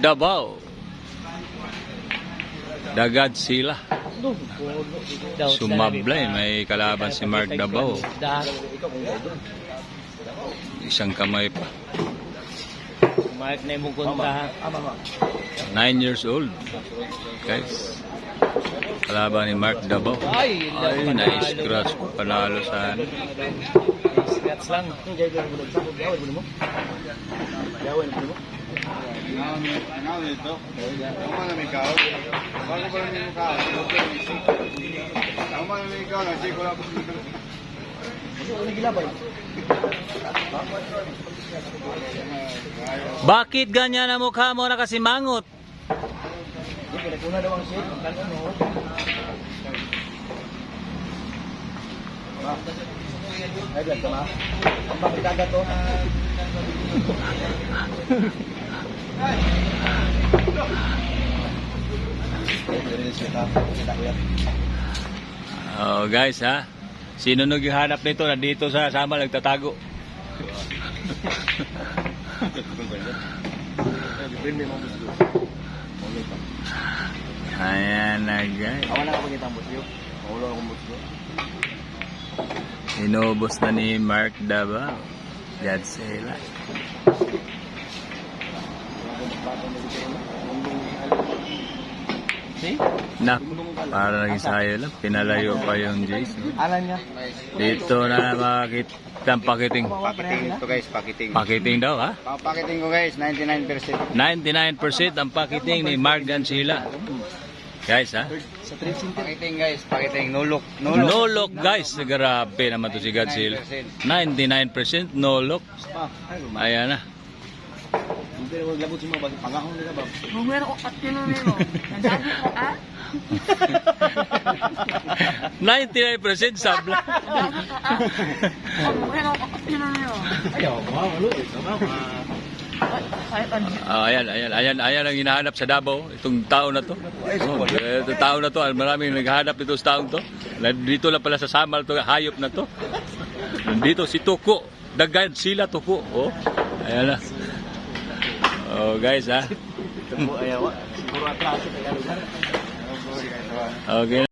Davao. The Godzilla. Sumablay, may kalaban si Mark Davao. Isang kamay pa. Mark na yung kunta. 9 years old. Guys. Kalaban ni Mark Davao. Ay, na-scratch ko. Panalo sa ano. Scratch lang. Bakit ganyan ang mukha mo na kasi mangot? Oh guys ha, sino naghahanap nito? Nandito sa sama nagtatago. Ayan na guys. Inubos na ni Mark Davao. Godzilla. Nak, para naging sayo lang. Pinalayo pa yung Jace. Alam niya. Dito na makakita ang pakiting. Pakiting to guys, pakiting. Pakiting daw ha? Pakiting ko guys, 99%. 99% ang pakiting ni Mark Godzilla. Guys ha? Pakiting guys, pakiting. No look. No look guys. Grabe naman to si Godzilla. 99% no look. Ayan na. Pero wag labot si mo, pagahon nila ba? Bumero ko at kinunero. Nagsabi ko, 99% sabla. Bumero ko at kinunero. Ayaw, malo. Ayan ang hinahanap sa Davao, itong tao na to. Itong tao na to, maraming naghahanap itong taong to. Dito lang pala sa Samal to, hayop na to. Dito si Tuko, the Godzilla Tuko. Oh, ayan na. Oh guys ha. Ayaw, puro atraso. Okay.